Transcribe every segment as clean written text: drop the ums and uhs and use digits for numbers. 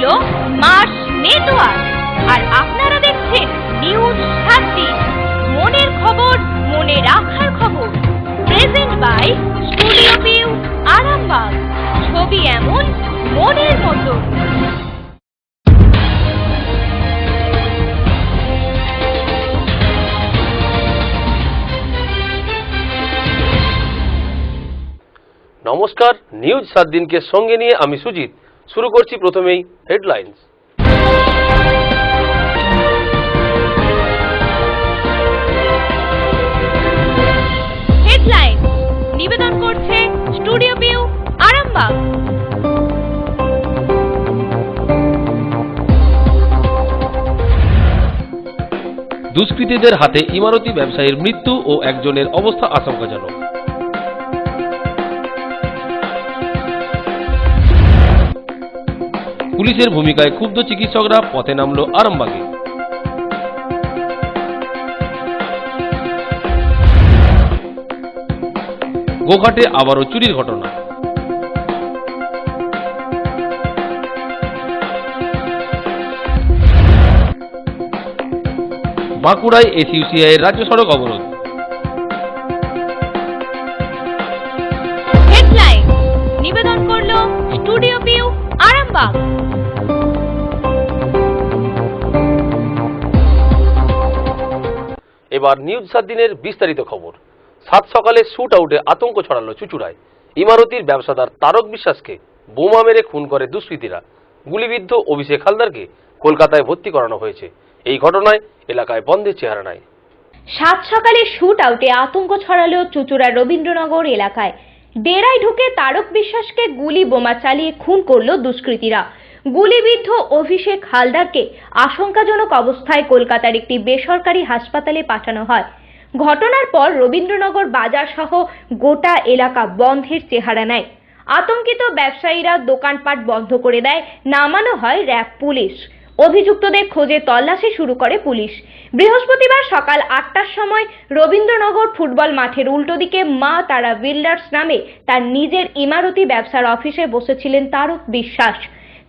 হলো Mars network, আর আপনারা দেখছেন নিউজ 7 দিন, মনের খবর মনে রাখার খবর। Present by studio view Arambagh, ছবি এমন মনের মতো। নমস্কার, নিউজ 7 দিনকে সঙ্গে নিয়ে আমি সুজিত। শুরু করছি প্রথমেই হেডলাইন্স। হেডলাইন্স নিবেদন করছে স্টুডিও ভিউ আরামবাগ। দুষ্কৃতীদের হাতে ইমারতি ব্যবসায়ীর মৃত্যু ও একজনের অবস্থা আশঙ্কাজনক। পুলিশের ভূমিকায় ক্ষুব্ধ চিকিৎসকরা পথে নামল আরামবাগে। গোঘাটে আবারও চুরির ঘটনা। বাঁকুড়ায় এসইউসিআই এর রাজ্য সড়ক অবরোধ। হেডলাইন নিবেদন করলো স্টুডিও ভিউ আরামবাগ। এবার নিউজ 7 দিনের বিস্তারিত খবর। সাত সকালে শুট আউটে আতঙ্ক ছড়ালো চুঁচুড়ায়। ইমারতির ব্যবসাদার তারক বিশ্বাসকে বোমা মেরে খুন করে দুষ্কৃতীরা। গুলিবিদ্ধ অভিষেক হালদারকে কলকাতায় ভর্তি করানো হয়েছে। এই ঘটনায় এলাকায় বন্ধের চেহারা নাই। সাত সকালে শুট আউটে আতঙ্ক ছড়ালো চুঁচুড়ার রবীন্দ্রনগর এলাকায়। ডেরায় ঢুকে তারক বিশ্বাসকে গুলি বোমা চালিয়ে খুন করলো দুষ্কৃতীরা। গুলিবিদ্ধ অভিষেক হালদারকে আশঙ্কাজনক অবস্থায় কলকাতার একটি বেসরকারি হাসপাতালে পাঠানো হয়। ঘটনার পর রবীন্দ্রনগর বাজার সহ গোটা এলাকা বন্ধের চেহারা নেয়। আতঙ্কিত ব্যবসায়ীরা দোকানপাট বন্ধ করে দেয়। নামানো হয় র্যাব পুলিশ। অভিযুক্তদের খোঁজে তল্লাশি শুরু করে পুলিশ। বৃহস্পতিবার সকাল 8টার সময় রবীন্দ্রনগর ফুটবল মাঠের উল্টো দিকে মা তারা বিল্ডার্স নামে তার নিজের ইমারতি ব্যবসার অফিসে বসেছিলেন তারক বিশ্বাস।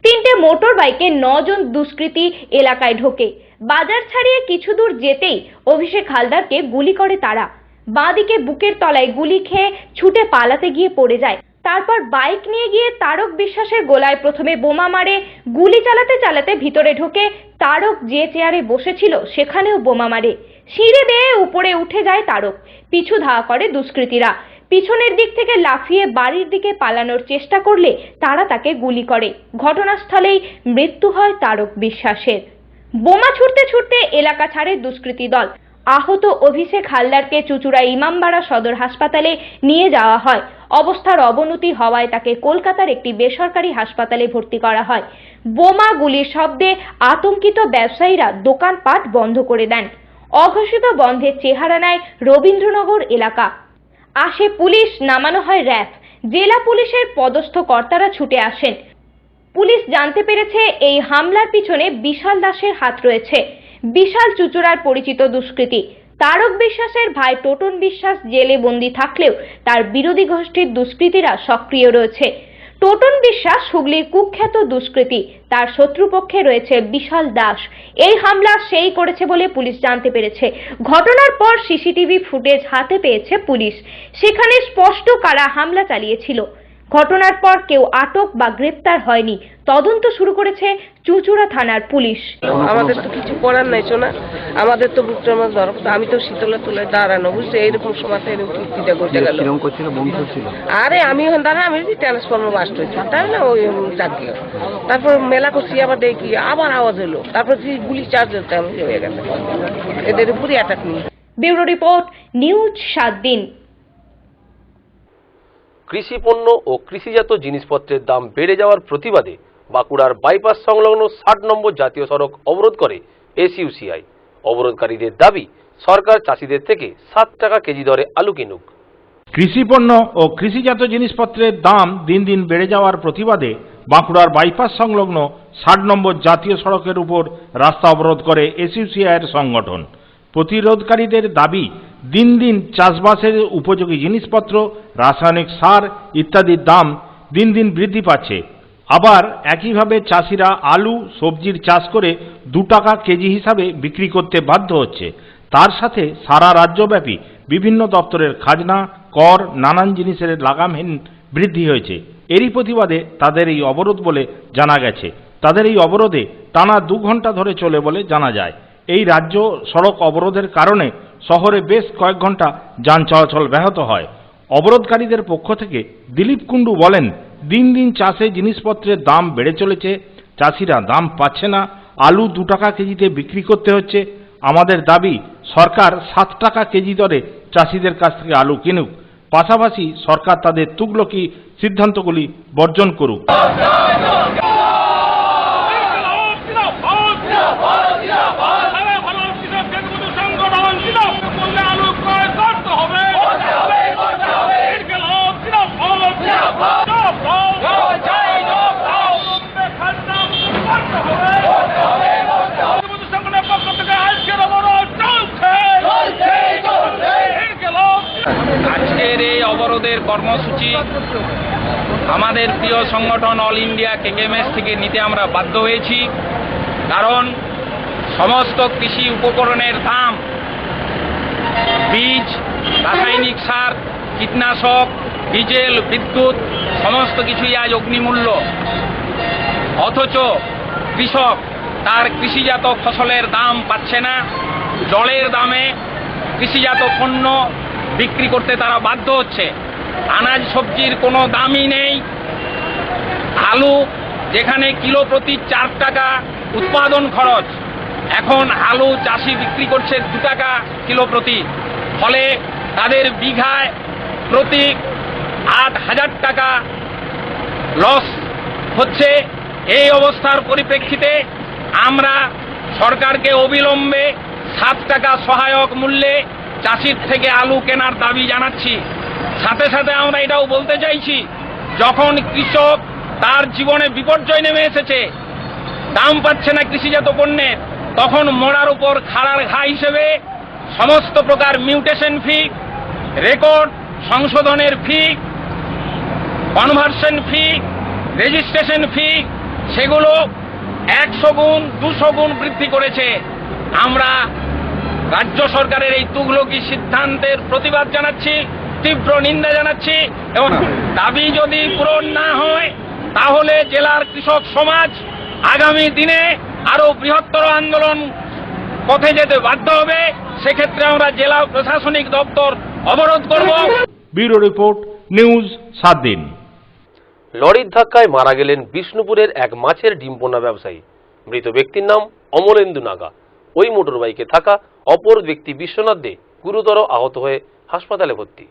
3টে মোটর বাইকে 9 জন দুষ্কৃতী এলাকায় ঢোকে। বাজার ছাড়িয়ে কিছু দূর যেতেই অভিষেক হালদারকে গুলি করে তারা। বাঁদিকে বুকের তলায় গুলি খেয়ে ছুটে পালাতে গিয়ে পড়ে যায়। তারপর বাইক নিয়ে গিয়ে তারক বিশ্বাসের গলায় প্রথমে বোমা মারে। গুলি চালাতে চালাতে ভিতরে ঢোকে তারক যে চেয়ারে বসেছিল সেখানেও বোমা মারে। সিঁড়ি বেয়ে উপরে উঠে যায় তারক। পিছু ধাওয়া করে দুষ্কৃতীরা। পিছনের দিক থেকে লাফিয়ে বাড়ির দিকে পালানোর চেষ্টা করলে তারা তাকে গুলি করে। ঘটনাস্থলেই মৃত্যু হয় তারক বিশ্বাসের। বোমা ছুটতে ছুটতে এলাকা ছাড়ে দুষ্কৃতী দল। আহত অভিষেক হালদারকে চুঁচুড়া ইমামবাড়া সদর হাসপাতালে নিয়ে যাওয়া হয়। অবস্থার অবনতি হওয়ায় তাকে কলকাতার একটি বেসরকারি হাসপাতালে ভর্তি করা হয়। বোমা গুলির শব্দে আতঙ্কিত ব্যবসায়ীরা দোকানপাট বন্ধ করে দেন। অঘোষিত বন্ধের চেহারা নেয় রবীন্দ্রনগর এলাকা। আসে পুলিশ, নামানো হয় র্যাব। জেলা পুলিশের পদস্থ কর্তারা ছুটে আসেন। পুলিশ জানতে পেরেছে এই হামলার পিছনে বিশাল দাসের হাত রয়েছে। বিশাল চুঁচুড়ার পরিচিত দুষ্কৃতী। তারক বিশ্বাসের ভাই টোটন বিশ্বাস জেলে বন্দী থাকলেও তার বিরোধী গোষ্ঠীর দুষ্কৃতীরা সক্রিয় রয়েছে। টোটন বিশ্বাস হুগলির কুখ্যাত দুষ্কৃতী। তার শত্রুপক্ষে রয়েছে বিশাল দাস। এই হামলা সেই করেছে বলে পুলিশ জানতে পেরেছে। ঘটনার পর সিসিটিভি ফুটেজ হাতে পেয়েছে পুলিশ। সেখানে স্পষ্ট কারা হামলা চালিয়েছিল। ঘটনার পর কেউ আটক বা গ্রেপ্তার হয়নি। তদন্ত শুরু করেছে চুঁচুড়া থানার পুলিশ। আমাদের তো কিছু করার নাই, শোনা, আমাদের তো বুকটার মাছ ধরো। আমি তো শীতলা তুলে দাঁড়ানো, বুঝছে, এইরকম সময় এরকম কীর্তিটা ঘটে গেল। আরে আমি ওখানে দাঁড়া, আমি ট্রান্সফর্মার বাস্ট হয়েছি, তাই না, ওই চাকরি। তারপর মেলা করছি, আবার দেখি আবার আওয়াজ হলো। তারপর গুলি চার্জ হতে আমি হয়ে গেছে, এদের উপরই অ্যাটাক নিয়ে। ব্যুরো রিপোর্ট, নিউজ 7 দিন। কৃষি পণ্য ও কৃষিজাত জিনিসপত্রের দাম বেড়ে যাওয়ার প্রতিবাদে বাঁকুড়ার বাইপাস সংলগ্ন 60 নম্বর জাতীয় সড়ক অবরোধ করে এসইউসিআই। অবরোধকারীদের দাবি সরকার চাষিদের থেকে 7 টাকা কেজি দরে আলু কিনুক। কৃষিপণ্য ও কৃষিজাত জিনিসপত্রের দাম দিন দিন বেড়ে যাওয়ার প্রতিবাদে বাঁকুড়ার বাইপাস সংলগ্ন 60 নম্বর জাতীয় সড়কের উপর রাস্তা অবরোধ করে এসইউসিআইয়ের সংগঠন। প্রতিরোধকারীদের দাবি, দিন দিন চাষবাসের উপযোগী জিনিসপত্র, রাসায়নিক সার ইত্যাদির দাম দিন দিন বৃদ্ধি পাচ্ছে। আবার একইভাবে চাষিরা আলু সবজির চাষ করে 2 টাকা কেজি হিসাবে বিক্রি করতে বাধ্য হচ্ছে। তার সাথে সারা রাজ্যব্যাপী বিভিন্ন দপ্তরের খাজনা, কর, নানান জিনিসের লাগামহীন বৃদ্ধি হয়েছে। এরই প্রতিবাদে তাদের এই অবরোধ বলে জানা গেছে। তাদের এই অবরোধে টানা 2 ঘন্টা ধরে চলে বলে জানা যায়। এই রাজ্য সড়ক অবরোধের কারণে শহরে বেশ কয়েক ঘন্টা যান চলাচল ব্যাহত হয়। অবরোধকারীদের পক্ষ থেকে দিলীপ কুণ্ডু বলেন, দিন দিন চাষে জিনিসপত্রের দাম বেড়ে চলেছে, চাষিরা দাম পাচ্ছে না, আলু 2 টাকা কেজিতে বিক্রি করতে হচ্ছে। আমাদের দাবি সরকার 7 টাকা কেজি দরে চাষিদের কাছ থেকে আলু কিনুক, পাশাপাশি সরকার তাদের তুগলকি সিদ্ধান্তগুলি বর্জন করুক। আজকের এই অবরোধের কর্মসূচি আমাদের প্রিয় সংগঠন অল ইন্ডিয়া কেকেএমএস থেকে নিতে আমরা বাধ্য হয়েছি। কারণ সমস্ত কৃষি উপকরণের দাম, বীজ, রাসায়নিক সার, কীটনাশক, ডিজেল, বিদ্যুৎ সমস্ত কিছুই আজ অগ্নিমূল্য। অথচ কৃষক তার কৃষিজাত ফসলের দাম পাচ্ছে না। জলের দামে কৃষিজাত পণ্য বিক্রি করতে তারা বাধ্য হচ্ছে। আনাজ সবজির কোনো দামই নেই। আলু যেখানে কিলো প্রতি 4 টাকা উৎপাদন খরচ, এখন আলু চাষি বিক্রি করছে 2 টাকা কিলো প্রতি। ফলে তাদের বিঘায় প্রতি 8,000 টাকা লস হচ্ছে। এই অবস্থার পরিপ্রেক্ষিতে আমরা সরকারকে অবিলম্বে 7 টাকা সহায়ক মূল্যে চাষির থেকে আলু কেনার দাবি জানাচ্ছি। সাথে সাথে আমরা এটাও বলতে চাইছি, যখন কৃষক তার জীবনে বিপর্যয় নেমে এসেছে, দাম পাচ্ছে না কৃষিজাত পণ্যের, তখন মোড়ার উপর খাড়ার ঘা হিসেবে সমস্ত প্রকার মিউটেশন ফি, রেকর্ড সংশোধনের ফি, কনভার্সন ফি, রেজিস্ট্রেশন ফি, সেগুলো 100 গুণ 200 গুণ বৃদ্ধি করেছে। আমরা রাজ্য সরকারের এই তুগলকি সিদ্ধান্তের প্রতিবাদ জানাচ্ছি, তীব্র নিন্দা জানাচ্ছি এবং দাবি যদি পূরণ না হয় তাহলে জেলার কৃষক সমাজ আগামী দিনে আরো বৃহত্তর আন্দোলন পথে যেতে বাধ্য হবে। সেক্ষেত্রে আমরা জেলা প্রশাসনিক দপ্তর অবরোধ করব। ব্যুরো রিপোর্ট, নিউজ 7 দিন। লরির ধাক্কায় মারা গেলেন বিষ্ণুপুরের এক মাছের ডিম পোনা ব্যবসায়ী। মৃত ব্যক্তির নাম অমলেন্দু নাগা। ওই মোটরবাইকে থাকা অপর ব্যক্তি বিশ্বনাথ দে গুরুতর আহত হয়ে হাসপাতালে ভর্তি।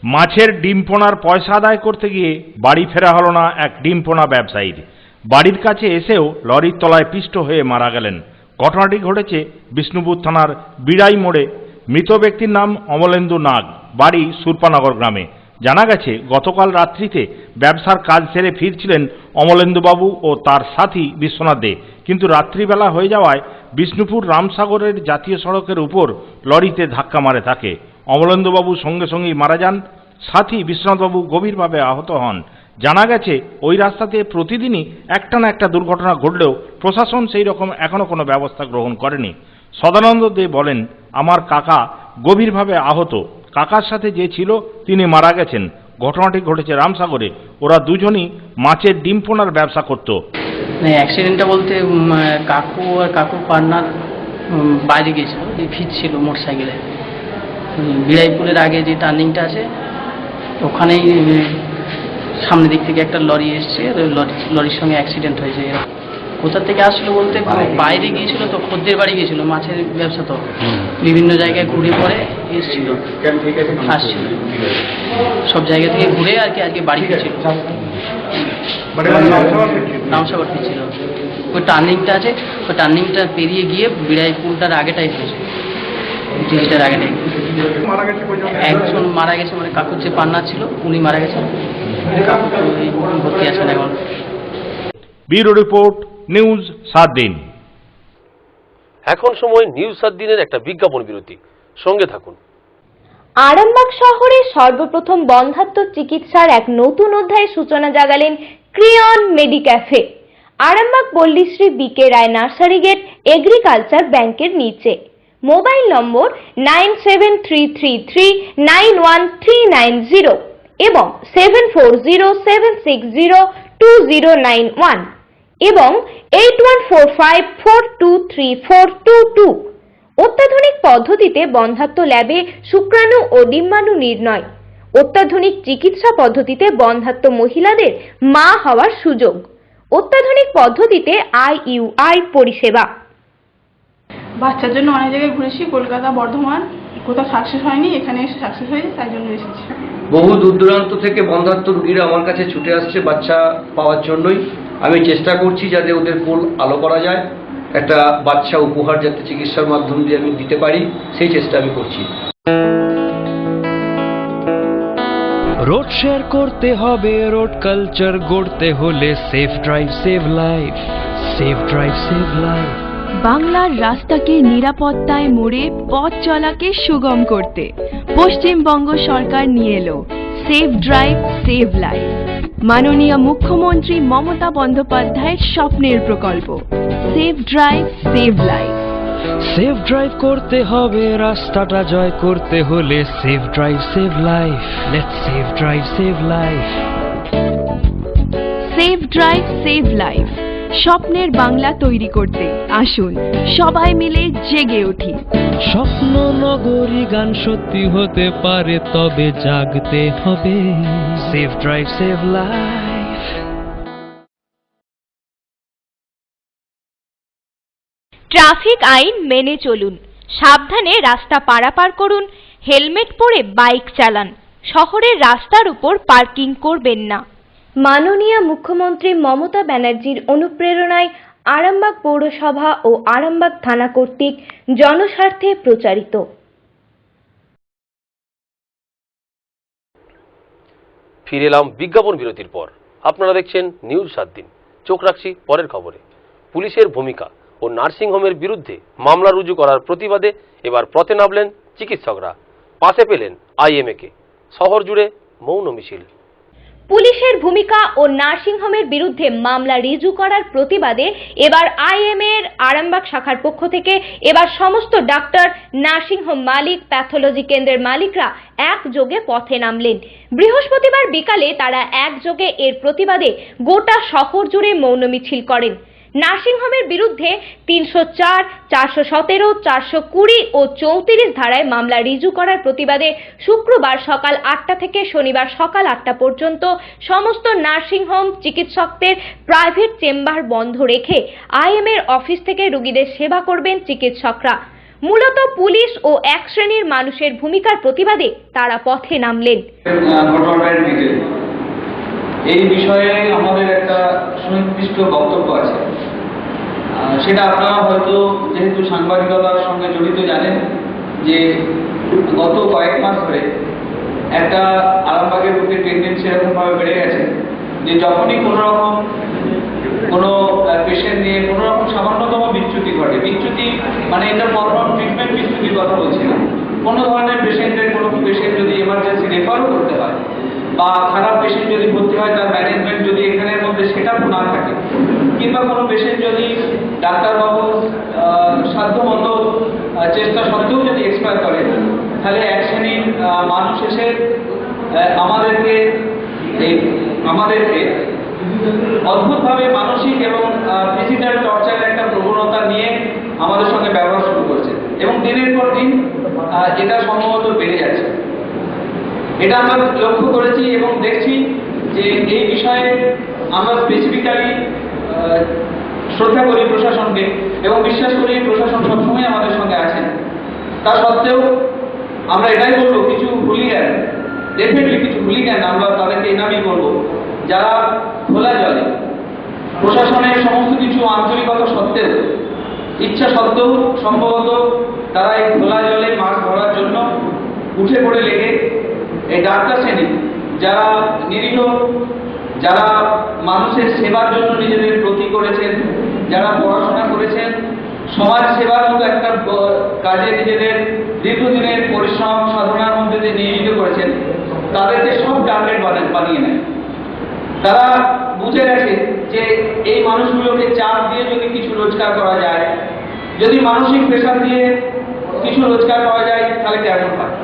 মাছের ডিম পোনার পয়সা আদায় করতে গিয়ে বাড়ি ফেরা হলো না এক ডিম পোনা ব্যবসায়ীর। বাড়ির কাছে এসেও লরির তলায় পিষ্ট হয়ে মারা গেলেন। ঘটনাটি ঘটেছে বিষ্ণুপুর থানার বিড়াই মোড়ে। মৃত ব্যক্তির নাম অমলেন্দু নাগ, বাড়ি সুরপানগর গ্রামে। জানা গেছে গতকাল রাত্রিতে ব্যবসার কাজ সেরে ফিরছিলেন অমলেন্দুবাবু ও তার সাথী বিশ্বনাথ দে, কিন্তু রাত্রিবেলা হয়ে যাওয়ায় বিষ্ণুপুর রামসাগরের জাতীয় সড়কের উপর লরিতে ধাক্কা মারে তাকে। অমলেন্দুবাবু সঙ্গে সঙ্গেই মারা যান। সাথী বিশ্বনাথবাবু গভীরভাবে আহত হন। জানা গেছে ওই রাস্তাতে প্রতিদিনই একটা না একটা দুর্ঘটনা ঘটলেও প্রশাসন সেই রকম এখনো কোনো ব্যবস্থা গ্রহণ করেনি। সদানন্দ দে বলেন, আমার কাকা গভীরভাবে আহত। কাকার সাথে যে ছিল তিনি মারা গেছেন। ঘটনাটি ঘটেছে রামসাগরে। ওরা দুজনই মাছের ডিম পোনার ব্যবসা করত। অ্যাক্সিডেন্টটা বলতে কাকু আর কাকুর পার্টনার বাইরে গেছিল, ফিরছিল মোটর সাইকেলে। বিড়াইপুরের আগে যে টার্নিংটা আছে ওখানেই সামনের দিক থেকে একটা লরি এসছে, লরির সঙ্গে অ্যাক্সিডেন্ট হয়েছে। কোথা থেকে আসলো বলতে বাইরে গিয়েছিল তো, খদ্দের বাড়ি গিয়েছিল, মাছের ব্যবসা তো বিভিন্ন জায়গায় ঘুরে পরে এসছিল, আসছিল সব জায়গা থেকে ঘুরে আর কি আজকে বাড়ি ফিরছিল, রামসাগর ফিরছিল। ওই টার্নিংটা আছে, ওই টার্নিংটা পেরিয়ে গিয়ে বিড়াইপুরটার আগেটাই হয়েছে, ব্রিজটার আগেটাই। একজন মারা গেছে, মানে কাকুর যে পান্না ছিল উনি মারা গেছেন, কাকু ভর্তি আছেন এখন। ব্যুরো রিপোর্ট, নিউজ 7 দিন। এখন সময় নিউজ 7 দিনের একটা বিজ্ঞাপন বিরতি। সঙ্গে থাকুন। আরামবাগ শহরে সর্বপ্রথম বন্ধ্যাত্ব চিকিৎসার এক নতুন অধ্যায়ের সূচনা জাগালেন ক্রিয়ন মেডিক্যাফে, আরামবাগ পল্লীশ্রী বিকে রায় নার্সারি গেট, এগ্রিকালচার ব্যাংকের নিচে। মোবাইল নম্বর 9733391390 এবং 7407602091 এবং 8145423422। অত্যাধুনিক পদ্ধতিতে বন্ধ্যাত্ব ল্যাবে শুক্রাণু ও ডিম্বাণু নির্ণয়। অত্যাধুনিক চিকিৎসা পদ্ধতিতে বন্ধ্যাত্ব মহিলাদের মা হওয়ার সুযোগ। অত্যাধুনিক পদ্ধতিতে IUI পরিষেবা। বাচ্চার জন্য অনেক জায়গায় ঘুরেছি, কলকাতা, বর্ধমান, কোথাও সাকসেস হয়নি, এখানে এসে সাকসেস হয়েছে, তাই জন্য এসেছি। বহু দূর দূরান্ত থেকে বন্ধ্যাত্ব রোগীরা আমার কাছে ছুটে আসছে বাচ্চা পাওয়ার জন্যই। আমি চেষ্টা করছি যাতে ওদের কোল আলো করা যায়, একটা বাচ্চা উপহার যাতে চিকিৎসার মাধ্যম দিয়ে আমি দিতে পারি, সেই চেষ্টা আমি করছি। রোড শেয়ার করতে হবে, রোড কালচার গড়তে হলে safe drive save life, safe drive save life. বাংলার রাস্তাকে নিরাপত্তায় মোড়ে পথ চলাকে সুগম করতে পশ্চিমবঙ্গ সরকার নিয়ে এলো সেফ ড্রাইভ সেভ লাইফ। মাননীয় মুখ্যমন্ত্রী মমতা বন্দ্যোপাধ্যায়ের স্বপ্নের প্রকল্প safe drive save life. Safe drive করতে হবে, রাস্তাটা জয় করতে হলে safe drive save life. Let's safe drive save life. Safe drive save life, স্বপ্নের বাংলা তৈরি করতে আসুন সবাই মিলে জেগে উঠি। স্বপ্ন নগরী গান সত্যি হতে পারে, তবে জাগতে হবে। Safe drive save life. Traffic আইন মেনে চলুন, সাবধানে রাস্তা পারাপার করুন, হেলমেট পরে বাইক চালান, শহরের রাস্তার উপর পার্কিং করবেন না। মাননীয় মুখ্যমন্ত্রী মমতা ব্যানার্জির অনুপ্রেরণায় আরামবাগ পৌরসভা ও আরামবাগ থানা কর্তৃক জনস্বার্থে প্রচারিত। ফিরে এলাম বিজ্ঞাপন বিরতির পর। আপনারা দেখছেন নিউজ 7 দিন। চোখ রাখছি পরের খবরে। পুলিশের ভূমিকা ও নার্সিংহোমের বিরুদ্ধে মামলা রুজু করার প্রতিবাদে এবার পথে নামলেন চিকিৎসকরা। পাশে পেলেন IMA কে। শহর জুড়ে মৌন মিছিল। পুলিশের ভূমিকা ও নার্সিংহোমের বিরুদ্ধে মামলা রিজু করার প্রতিবাদে এবার IMA এর আরামবাগ শাখার পক্ষ থেকে এবার সমস্ত ডাক্তার, নার্সিংহোম মালিক, প্যাথোলজি কেন্দ্রের মালিকরা একযোগে পথে নামলেন। বৃহস্পতিবার বিকালে তারা একযোগে এর প্রতিবাদে গোটা শহর জুড়ে মৌন মিছিল করেন। নার্সিংহোমের বিরুদ্ধে 304, 417, 420 ও 34 ধারায় মামলা রিজু করার প্রতিবাদে শুক্রবার সকাল 8টা থেকে শনিবার সকাল 8টা পর্যন্ত সমস্ত নার্সিংহোম চিকিৎসকদের প্রাইভেট চেম্বার বন্ধ রেখে IMA এর অফিস থেকে রোগীদের সেবা করবেন চিকিৎসকরা। মূলত পুলিশ ও এক শ্রেণীর মানুষের ভূমিকার প্রতিবাদে তারা পথে নামলেন। এই বিষয়ে আমাদের একটা সুনির্দিষ্ট বক্তব্য আছে, সেটা আপনারা হয়তো যেহেতু সাংবাদিকতার সঙ্গে জড়িত জানেন যে গত কয়েক মাস ধরে একটা আরামবাগের প্রতি টেন্ডেন্সি এরকমভাবে বেড়ে গেছে যে যখনই কোনো পেশেন্ট নিয়ে কোনো রকম সামান্যতম বিচ্যুতি ঘটে, বিচ্যুতি মানে এটা প্রবলেম ট্রিটমেন্ট বিচ্যুতির কথা বলছি না, কোনো ধরনের কোনো পেশেন্ট যদি এমার্জেন্সি রেফারও করতে হয় বা খারাপ পেশেন্ট যদি ভর্তি হয়, তার ম্যানেজমেন্ট যদি এখানের মধ্যে সেটা না থাকে, কিংবা কোনো পেশেন্ট যদি ডাক্তারবাবু সাধ্যমতো চেষ্টা সত্ত্বেও যদি এক্সপায়ার করে, তাহলে এক শ্রেণীর মানুষ এসে আমাদেরকে অদ্ভুতভাবে মানসিক এবং ফিজিক্যাল টর্চারের একটা প্রবণতা নিয়ে আমাদের সঙ্গে ব্যবহার শুরু করছে এবং দিনের পর দিন এটা সম্ভবত বেড়ে যাচ্ছে। এটা আমরা লক্ষ্য করেছি এবং দেখছি যে এই বিষয়ে আমরা স্পেসিফিক্যালি শ্রদ্ধা করি প্রশাসনকে এবং বিশ্বাস করি প্রশাসন সবসময় আমাদের সঙ্গে আছেন। তা সত্ত্বেও আমরা এটাই বলবো, কিছু হুলিগ্যান, ডেফিনেটলি কিছু হুলিগ্যান, আমরা তাদেরকে এই নামই বলবো, যারা খোলা জলে প্রশাসনের সমস্ত কিছু আন্তরিকতা সত্ত্বেও, ইচ্ছা সত্ত্বেও সম্ভবত তারা এই খোলা জলে মাছ ধরার জন্য উঠে পড়ে লেগে এই ডাক্তার শ্রেণী যারা নিরীহ, যারা মানুষের সেবার জন্য নিজেদের ব্রতী করেছেন, যারা পড়াশোনা করেছেন, সমাজ সেবার মতো একটা কাজে নিজেদের দীর্ঘদিনের পরিশ্রম সাধনার মধ্যে দিয়ে নিয়োজিত করেছেন, তাদেরকে সব টার্গেট বানিয়ে নেয়। তারা বুঝে গেছে যে এই মানুষগুলোকে চাপ দিয়ে যদি কিছু রোজগার করা যায়, যদি মানসিক প্রেশার দিয়ে কিছু রোজগার করা যায় তাহলে কেমন হয়,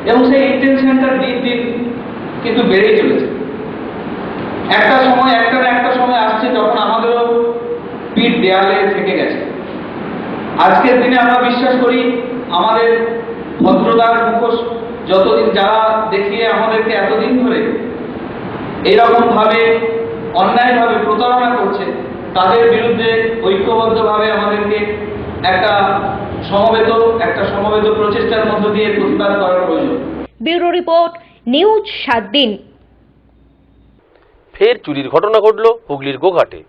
এবং সেই ইন্টেনশনটা দিন দিন কিন্তু বেড়েই চলেছে। একটা না একটা সময় আসছে যখন আমাদেরও পিঠ দেয়ালে থেকে গেছে। আজকের দিনে আমরা বিশ্বাস করি আমাদের ভদ্রতার মুখোশ যতদিন যারা দেখিয়ে আমাদেরকে এতদিন ধরে এইরকম ভাবে অন্যায়ভাবে প্রতারণা করছে, তাদের বিরুদ্ধে ঐক্যবদ্ধভাবে আমাদেরকে একটা সমবেত প্রচেষ্টার মধ্য দিয়ে প্রতিবাদ করার প্রয়োজন। ব্যুরো রিপোর্ট, নিউজ 7 দিন। ফের চুরির ঘটনা ঘটল হুগলির গোঘাটে।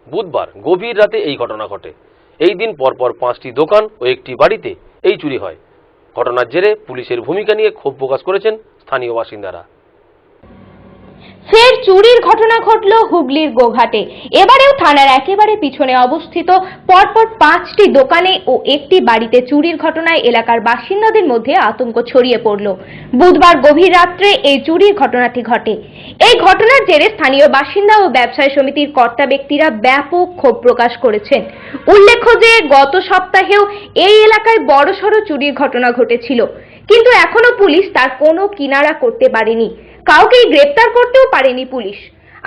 বুধবার গভীর রাতে এই ঘটনা ঘটে। এই দিন পরপর 5টি দোকান ও একটি বাড়িতে এই চুরি হয়। ঘটনার জেরে পুলিশের ভূমিকা নিয়ে ক্ষোভ প্রকাশ করেছেন স্থানীয় বাসিন্দারা। ফের চুরির ঘটনা ঘটল হুগলির গোঘাটে। এবারেও থানার একেবারে পিছনে অবস্থিত পরপর 5টি দোকানে ও একটি বাড়িতে চুরির ঘটনায় এলাকার বাসিন্দাদের মধ্যে আতঙ্ক ছড়িয়ে পড়ল। বুধবার গভীর রাত্রে এই চুরির ঘটনাটি ঘটে। এই ঘটনার জেরে স্থানীয় বাসিন্দা ও ব্যবসায়ী সমিতির কর্তা ব্যক্তিরা ব্যাপক ক্ষোভ প্রকাশ করেছেন। উল্লেখ্য যে গত সপ্তাহেও এই এলাকায় বড়সড় চুরির ঘটনা ঘটেছিল, কিন্তু এখনো পুলিশ তার কোনো কিনারা করতে পারেনি। কাউকেই গ্রেপ্তার করতেও পারেনি পুলিশ।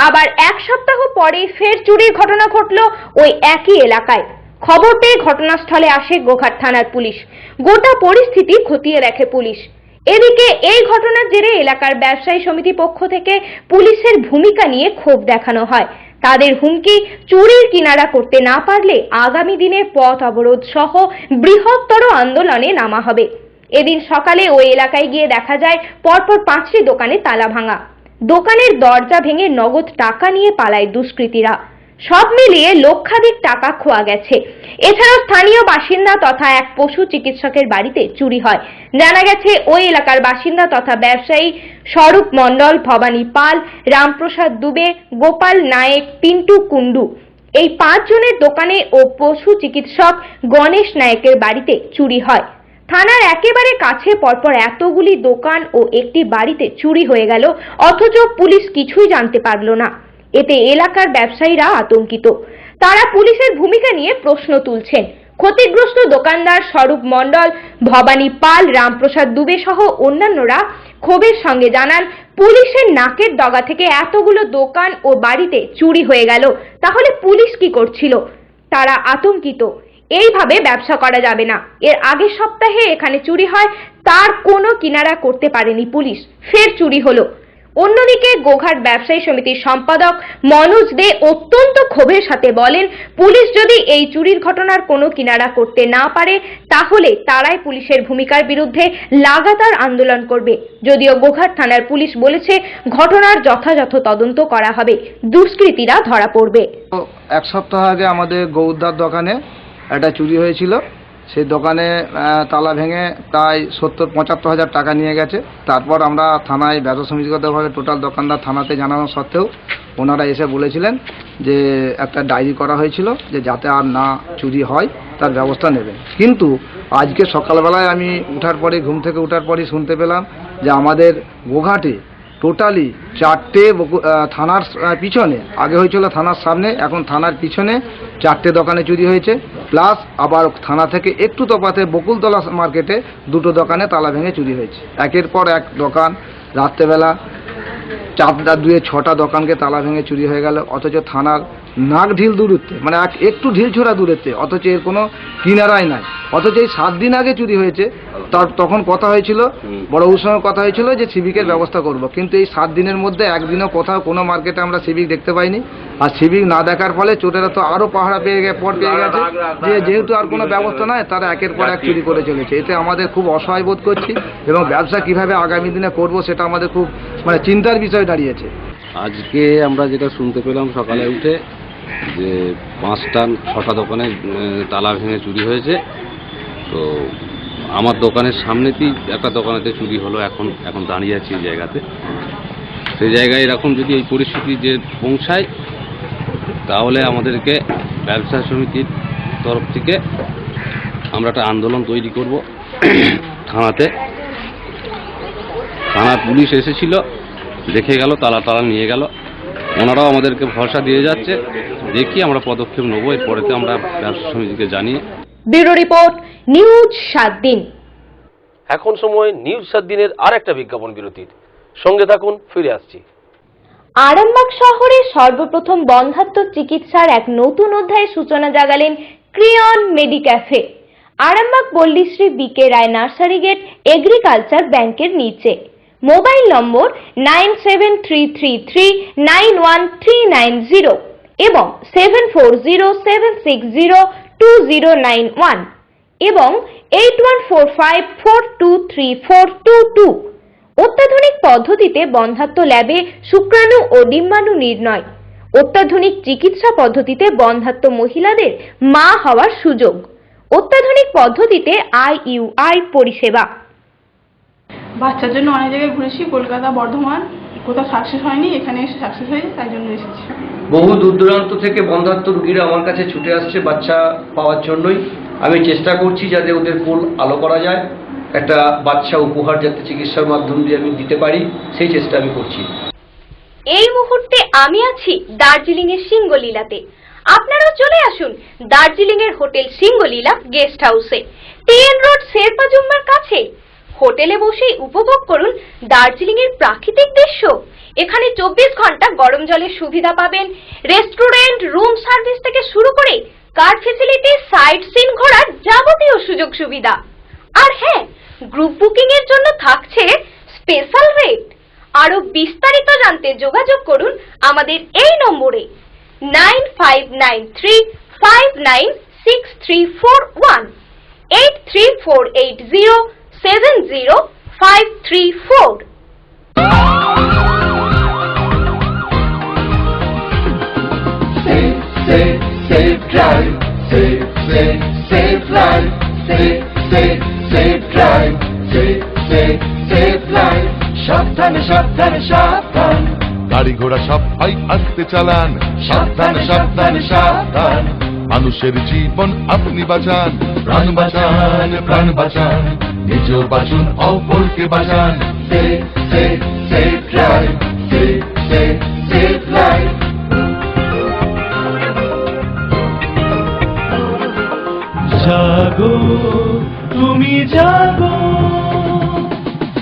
আবার এক সপ্তাহ পরে ফের চুরির ঘটনা ঘটল ওই একই এলাকায়। খবর পেয়ে ঘটনাস্থলে আসে গোঘাট থানার পুলিশ। গোটা পরিস্থিতি খতিয়ে দেখে পুলিশ। এদিকে এই ঘটনার জেরে এলাকার ব্যবসায়ী সমিতি পক্ষ থেকে পুলিশের ভূমিকা নিয়ে ক্ষোভ দেখানো হয়। তাদের হুমকি, চুরির কিনারা করতে না পারলে আগামী দিনে পথ অবরোধ সহ বৃহত্তর আন্দোলনে নামা হবে। এদিন সকালে ওই এলাকায় গিয়ে দেখা যায় পরপর 5টি দোকানে তালা ভাঙা। দোকানের দরজা ভেঙে নগদ টাকা নিয়ে পালায় দুষ্কৃতীরা। সব মিলিয়ে লক্ষাধিক টাকা খোয়া গেছে। এছাড়াও স্থানীয় বাসিন্দা তথা এক পশু চিকিৎসকের বাড়িতে চুরি হয়। জানা গেছে ওই এলাকার বাসিন্দা তথা ব্যবসায়ী স্বরূপ মণ্ডল, ভবানী পাল, রামপ্রসাদ দুবে, গোপাল নায়েক, পিন্টু কুন্ডু, এই 5 জনের দোকানে ও পশু চিকিৎসক গণেশ নায়েকের বাড়িতে চুরি হয়। থানার একেবারে কাছে পরপর এতগুলি দোকান ও একটি বাড়িতে চুরি হয়ে গেল, অথচ পুলিশ কিছুই জানতে পারল না। এতে এলাকার ব্যবসায়ীরা আতঙ্কিত। তারা পুলিশের ভূমিকা নিয়ে প্রশ্ন তুলছেন। ক্ষতিগ্রস্ত দোকানদার স্বরূপ মণ্ডল, ভবানী পাল, রামপ্রসাদ দুবে সহ অন্যান্যরা ক্ষোভের সঙ্গে জানান, পুলিশের নাকের ডগা থেকে এতগুলো দোকান ও বাড়িতে চুরি হয়ে গেল, তাহলে পুলিশ কি করছিল? তারা আতঙ্কিত। এইভাবে ব্যবসা করা যাবে না। এর আগের সপ্তাহে এখানে চুরি হয়, তার কোনো কিনারা করতে পারেনি পুলিশ, ফের চুরি হলো। অন্যদিকে গোঘাট ব্যবসায়ী সমিতির সম্পাদক মনোজ দে অত্যন্ত ক্ষোভের সাথে বলেন, পুলিশ যদি এই চুরির ঘটনার কোনো কিনারা করতে না পারে তাহলে তারাই পুলিশের ভূমিকার বিরুদ্ধে লাগাতার আন্দোলন করবে। যদিও গোঘাট থানার পুলিশ বলেছে ঘটনার যথাযথ তদন্ত করা হবে, দুষ্কৃতীরা ধরা পড়বে। এক সপ্তাহ আগে আমাদের গৌদার দোকানে একটা চুরি হয়েছিল। সেই দোকানে তালা ভেঙে প্রায় ৭০-৭৫ হাজার টাকা নিয়ে গেছে। তারপর আমরা থানায় ব্যবসা সমিতিগতভাবে টোটাল দোকানদার থানাতে জানানো সত্ত্বেও ওনারা এসে বলেছিলেন যে একটা ডায়েরি করা হয়েছিল যে যাতে আর না চুরি হয় তার ব্যবস্থা নেবেন। কিন্তু আজকে সকালবেলায় আমি ঘুম থেকে ওঠার পরই শুনতে পেলাম যে আমাদের গোঘাটে টোটালি 4টে থানার পিছনে, আগে হয়েছিল থানার সামনে, এখন থানার পিছনে 4টে দোকানে চুরি হয়েছে। প্লাস আবার থানা থেকে একটু তফাতে বকুলতলা মার্কেটে 2টো দোকানে তালা ভেঙে চুরি হয়েছে। একের পর এক দোকান রাত্রেবেলা 4টা 2-এ 6টা দোকানকে তালা ভেঙে চুরি হয়ে গেল, অথচ থানার নাক ঢিল দূরত্বে, মানে একটু ঢিল ছোড়া দূরত্বে, অথচ এর কোনো কিনারাই নাই। অথচ এই 7 দিন আগে চুরি হয়েছে, তখন কথা হয়েছিল, বড়বাবুর সঙ্গে কথা হয়েছিল যে সিভিকের ব্যবস্থা করব, কিন্তু এই 7 দিনের মধ্যে একদিনও কোথাও কোনো মার্কেটে আমরা সিভিক দেখতে পাইনি। আর সিভিক না দেখার ফলে চোরেরা তো আরও পাহারা পেয়ে গেছে, যেহেতু আর কোনো ব্যবস্থা নাই, তারা একের পর এক চুরি করে চলেছে। এতে আমাদের খুব অসহায় বোধ করছি এবং ব্যবসা কিভাবে আগামী দিনে করব সেটা আমাদের খুব চিন্তার বিষয় দাঁড়িয়েছে। আজকে আমরা যেটা শুনতে পেলাম সকালে উঠে যে 5টা-6টা দোকানে তালা ভেঙে চুরি হয়েছে। তো আমার দোকানের সামনেতেই একটা দোকানেতে চুরি হলো। এখন দাঁড়িয়ে আছি এই জায়গাতে। সেই জায়গায় এরকম যদি এই পরিস্থিতি যে পৌঁছায় তাহলে আমাদেরকে ব্যবসা সমিতির তরফ থেকে আমরা একটা আন্দোলন তৈরি করব। থানার পুলিশ এসেছিল, দেখে গেল, তালা নিয়ে গেল। ওনারাও আমাদেরকে ভরসা দিয়ে যাচ্ছে, দেখি আমরা পদক্ষেপ নেবো, এরপরেতে আমরা ব্যবসা সমিতিকে জানিয়ে। ব্যুরো রিপোর্ট, নিউজ 7 দিন। এখন সময় নিউজ 7 দিনের আর একটা বিজ্ঞাপন বিরতির। সঙ্গে থাকুন, ফিরে আসছি। আরামবাগ শহরে সর্বপ্রথম বন্ধ্যাত্ব চিকিৎসার এক নতুন অধ্যায়ের সূচনা জাগালেন ক্রিয়ন মেডিক্যাফে। আরামবাগ পল্লীশ্রী বিকে রায় নার্সারি গেট এগ্রিকালচার ব্যাংকের নিচে। মোবাইল নম্বর 9733391390 এবং 7407602091 এবং 8145423422। অত্যাধুনিক পদ্ধতিতে বন্ধ্যাত্ব ল্যাবে শুক্রাণু ও ডিম্বাণু নির্ণয়। অত্যাধুনিক চিকিৎসা পদ্ধতিতে বন্ধ্যাত্ব মহিলাদের মা হওয়ার সুযোগ। অত্যাধুনিক পদ্ধতিতে IUI পরিষেবা। বাচ্চার জন্য অনেক জায়গায় ঘুরেছি, কলকাতা, বর্ধমান, কোথাও সাকসেস হয়নি, এখানে এসে সাকসেস হয়েছে, তাই জন্য এসেছি। বহু দূর দূরান্ত থেকে বন্ধ্যাত্ব রোগীরা আমার কাছে ছুটে আসছে বাচ্চা পাওয়ার জন্যই। আমি চেষ্টা করছি যাতে ওদের কোল আলো করা যায়, একটা বাচ্চা উপহার যাতে চিকিৎসার মাধ্যম দিয়ে আমি দিতে পারি, সেই চেষ্টা আমি করছি। এই মুহূর্তে আমি আছি দার্জিলিং এর সিঙ্গলীলাতে। আপনারাও চলে আসুন দার্জিলিং এর হোটেল সিঙ্গলীলা গেস্ট হাউসে, TN রোড শেরপা জুম্মার কাছে। হোটেলে বসেই উপভোগ করুন দার্জিলিং এর প্রাকৃতিক দৃশ্য। এখানে 24 ঘন্টা গরম জলের সুবিধা পাবেন। রেস্টুরেন্ট, রুম সার্ভিস থেকে শুরু করে কার ফ্যাসিলিটি, সাইট সিন ঘোরার যাবতীয় সুযোগ সুবিধা। আর হ্যাঁ, গ্রুপ বুকিং এর জন্য থাকছে স্পেশাল রেট। আরো বিস্তারিত জানতে যোগাযোগ করুন আমাদের এই নম্বরে 9593596341 8348070534। Safe drive, safe life, safe drive, safe life, সাবধানে সাবধানে সাবধান, গাড়ি ঘোড়া সবাই আস্তে চালান, সাবধানে সাবধানে সাবধান, মানুষের জীবন আপনি বাঁচান, প্রাণ বাঁচান, প্রাণ বাঁচান, নিজেও বাঁচুন, অপরকে বাঁচান, safe drive, safe life। জাগো তুমি জাগো,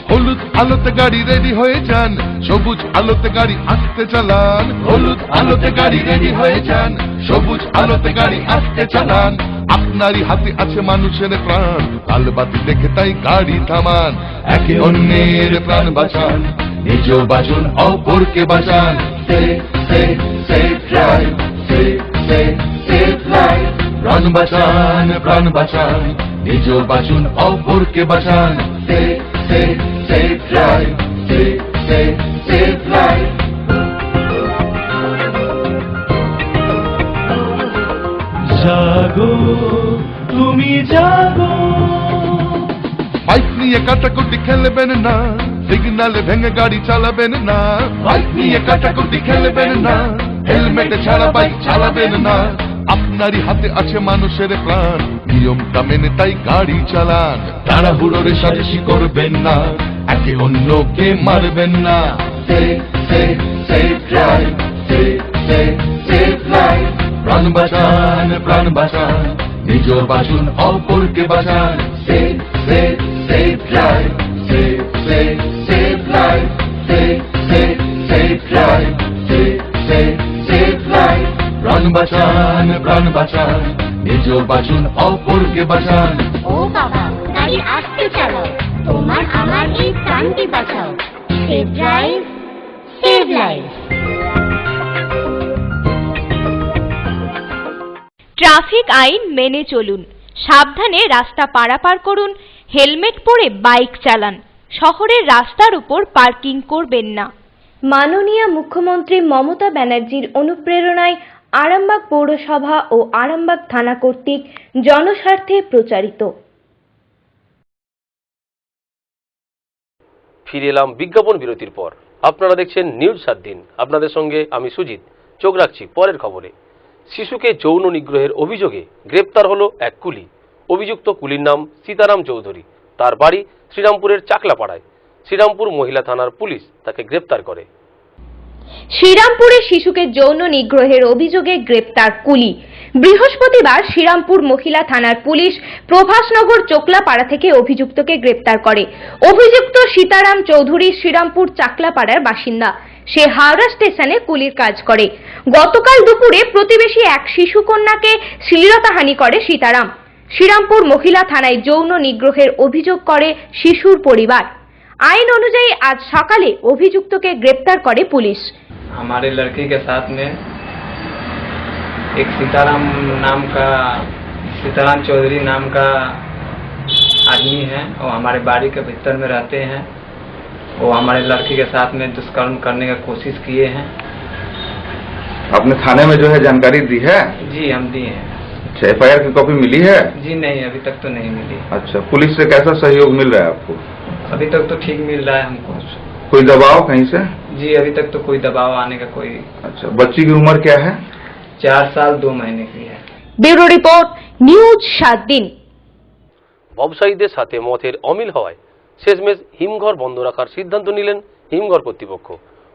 হলুদ আলোতে গাড়ি রেডি হয়ে যান, সবুজ আলোতে গাড়ি আস্তে চালান, হলুদ আলোতে গাড়ি রেডি হয়ে যান, সবুজ আলোতে গাড়ি আস্তে চালান, আপনারই হাতে আছে মানুষের প্রাণ, লাল বাতি দেখে তাই গাড়ি থামান, একে অন্যের প্রাণ বাঁচান, নিজেও বাঁচুন, অপরকে বাঁচান, safe drive, safe life, প্রাণ বাঁচান, প্রাণ বাঁচান, নিজেও বাঁচুন, অপরকে বাঁচান, safe drive, safe life। জাগো তুমি জাগো, বাইক নিয়ে কাটাকুটি খেলবেন না, সিগনালে ভেঙে গাড়ি চালাবেন না, বাইক নিয়ে কাটাকুটি খেলবেন না, হেলমেটে ছাড়া বাইক চালাবেন না, আপনারই হাতে আছে মানুষের প্রাণ, নিয়মটা মেনে তাই গাড়ি চালান, তাড়াহুড়ো রেষারেষি করবেন না, একে অন্যকে মারবেন না, safe drive, safe life, প্রাণ বাঁচান, প্রাণ বাঁচান, নিজেও বাঁচুন, অপরকে বাঁচান, safe drive, safe life, safe drive, safe life, প্রাণ বাঁচান, প্রাণ বাঁচান, নিজেও বাঁচুন, অপরকে বাঁচান। ও বাবা, গাড়ি আস্তে চালাও, তোমার আমার এই প্রাণটি বাঁচাও, save drive, save life. Traffic আইন মেনে চলুন, সাবধানে রাস্তা পারাপার করুন, হেলমেট পরে বাইক চালান, শহরের রাস্তার উপর পার্কিং করবেন না। মাননীয় মুখ্যমন্ত্রী মমতা ব্যানার্জির অনুপ্রেরণায় আরামবাগ পৌরসভা ও আরামবাগ থানা কর্তৃক জনস্বার্থে প্রচারিত। ফিরে এলাম বিজ্ঞাপন বিরতির পর। আপনারা দেখছেন নিউজ 7 দিন। আপনাদের সঙ্গে আমি সুজিত। চোখ রাখছি পরের খবরে। শিশুকে যৌন নিগ্রহের অভিযোগে গ্রেপ্তার হলো এক কুলি। অভিযুক্ত কুলির নাম সীতারাম চৌধুরী। তার বাড়ি শ্রীরামপুরের চাকলাপাড়ায়। শ্রীরামপুর মহিলা থানার পুলিশ তাকে গ্রেপ্তার করে। শ্রীরামপুরে শিশুকে যৌন নিগ্রহের অভিযোগে গ্রেপ্তার কুলি। বৃহস্পতিবার শ্রীরামপুর মহিলা থানার পুলিশ প্রভাসনগর চোকলাপাড়া থেকে অভিযুক্তকে গ্রেপ্তার করে। অভিযুক্ত সীতারাম চৌধুরী শ্রীরামপুর চাকলাপাড়ার বাসিন্দা। সে হাওড়া স্টেশনে কুলির কাজ করে। গতকাল দুপুরে প্রতিবেশী এক শিশু কন্যাকে শ্লীলতাহানি করে সীতারাম। শ্রীরামপুর মহিলা থানায় যৌন নিগ্রহের অভিযোগ করে শিশুর পরিবার। आइन अनुযায়ী आज सकाले अभियुक्त के ग्रेप्तार करे पुलिस। हमारे लड़की के साथ में एक सीताराम चौधरी नाम का आदमी है और हमारे बाड़ी के भीतर में रहते हैं। वो हमारे लड़की के साथ में दुष्कर्म करने का कोशिश किए हैं। आपने थाने में जो है जानकारी दी है? जी हम दिए हैं। अच्छा, FIR की कॉपी मिली है? जी नहीं, अभी तक तो नहीं मिली। अच्छा, पुलिस से कैसा सहयोग मिल रहा है आपको? अभी तक तो ठीक मिल रहा है हमको। कोई दबाव कहीं से? जी अभी तक तो कोई दबाव आने का कोई। अच्छा, बच्ची की उम्र क्या है? 4 साल 2 महीने की है। ब्यूरो रिपोर्ट, न्यूज 7 दिन। ব্যবসায়ীদের সাথে মতের অমিল হওয়ায় শেষমেশ হিমঘর বন্ধ রাখার সিদ্ধান্ত নিলেন হিমঘর কর্তৃপক্ষ।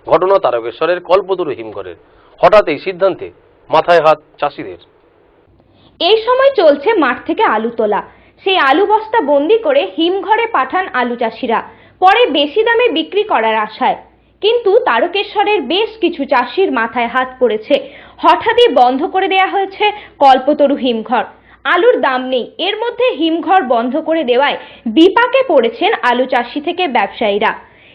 ঘটনা তারকেশ্বরের কল্পতরু হিমঘরের। হঠাৎ এই সিদ্ধান্তে মাথায় হাত চাষিদের। এই সময় চলছে মাঠ থেকে আলু তোলা। সেই আলু বস্তা বন্দি করে হিমঘরে পাঠান আলু চাষিরা, পরে বেশি দামে বিক্রি করার আশায়। কিন্তু তারকেশ্বরের বেশ কিছু চাষির মাথায় হাত পড়েছে। হঠাৎই বন্ধ করে দেয়া হয়েছে কল্পতরু হিমঘর। আলুর দাম নেই, এর মধ্যে হিমঘর বন্ধ করে দেওয়ায় বিপাকে পড়েছেন আলু চাষি থেকে ব্যবসায়ীরা।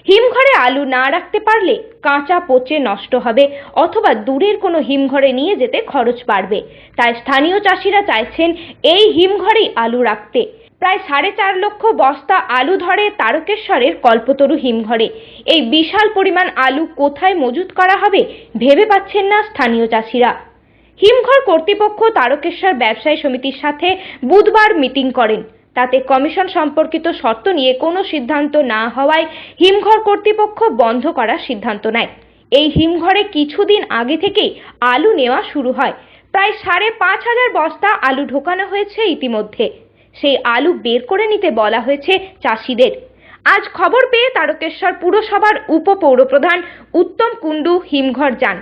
হিমঘরে আলু না রাখতে পারলে কাঁচা পচে নষ্ট হবে অথবা দূরের কোনো হিমঘরে নিয়ে যেতে খরচ বাড়বে। তাই স্থানীয় চাষিরা চাইছেন এই হিমঘরেই আলু রাখতে। প্রায় 4.5 লক্ষ বস্তা আলু ধরে তারকেশ্বরের কল্পতরু হিমঘরে। এই বিশাল পরিমাণ আলু কোথায় মজুত করা হবে ভেবে পাচ্ছেন না স্থানীয় চাষিরা। হিমঘর কর্তৃপক্ষ তারকেশ্বর ব্যবসায়ী সমিতির সাথে বুধবার মিটিং করেন। তাতে কমিশন সম্পর্কিত শর্ত নিয়ে কোনো সিদ্ধান্ত না হওয়ায় হিমঘর কর্তৃপক্ষ বন্ধ করার সিদ্ধান্ত নেয়। এই হিমঘরে কিছুদিন আগে থেকেই আলু নেওয়া শুরু হয়। প্রায় 5,500 বস্তা আলু ঢোকানো হয়েছে ইতিমধ্যে। সেই আলু বের করে নিতে বলা হয়েছে চাষিদের। আজ খবর পেয়ে তারকেশ্বর পুরসভার উপপৌরপ্রধান উত্তম কুণ্ডু হিমঘর যান।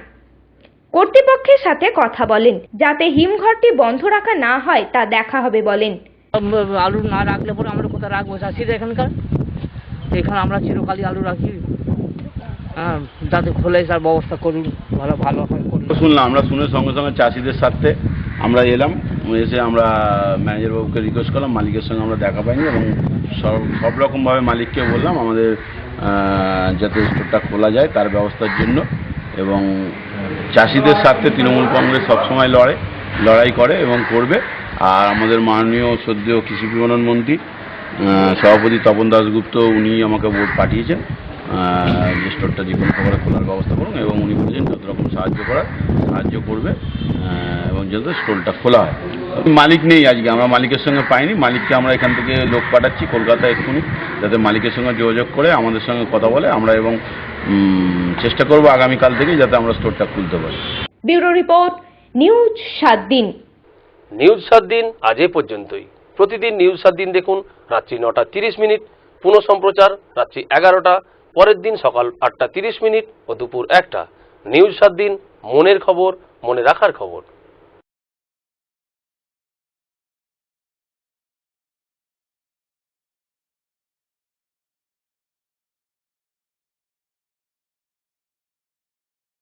কর্তৃপক্ষের সাথে কথা বলেন, যাতে হিমঘরটি বন্ধ রাখা না হয় তা দেখা হবে বলেন। আলু না রাখলে পরে আমরা কোথায় রাখবো চাষিরা এখানকার? এখানে আমরা চিরকালই আলু রাখি, যাতে খোলে তার ব্যবস্থা করুন, ভালো হয় করুন। শুনলাম, আমরা শুনে সঙ্গে সঙ্গে চাষিদের সাথে আমরা এলাম। এসে আমরা ম্যানেজার বাবুকে রিকোয়েস্ট করলাম, মালিকের সঙ্গে আমরা দেখা পাইনি এবং সব রকমভাবে মালিককে বললাম আমাদের যাতে স্টোরটা খোলা যায় তার ব্যবস্থার জন্য। এবং চাষিদের সাথে তৃণমূল কংগ্রেস সবসময় লড়াই করে এবং করবে। আর আমাদের মাননীয় সদ্য কৃষি বিপণন মন্ত্রী সভাপতি তপন দাশগুপ্ত উনি আমাকে ভোট পাঠিয়েছেন যে স্টোরটা যে কোনো প্রকারে খোলার ব্যবস্থা করুন এবং উনি বলেছেন যত রকম সাহায্য করবে এবং যাতে স্টোরটা খোলা হয়। মালিক নেই আজকে, আমরা মালিকের সঙ্গে পাইনি। মালিককে আমরা এখান থেকে লোক পাঠাচ্ছি কলকাতা এক্ষুনি, যাতে মালিকের সঙ্গে যোগাযোগ করে আমাদের সঙ্গে কথা বলে আমরা এবং চেষ্টা করব আগামীকাল থেকে যাতে আমরা স্টোরটা খুলতে পারি। ব্যুরো রিপোর্ট, নিউজ 7 দিন। নিউজ 7 দিন আজ এ পর্যন্তই। প্রতিদিন নিউজ 7 দিন দেখুন রাত্রি 9:30, পুনঃ সম্প্রচার রাত্রি 11টা, পরের দিন সকাল 8:30 ও দুপুর 1টা। নিউজ 7 দিন, মনের খবর, মনে রাখার খবর।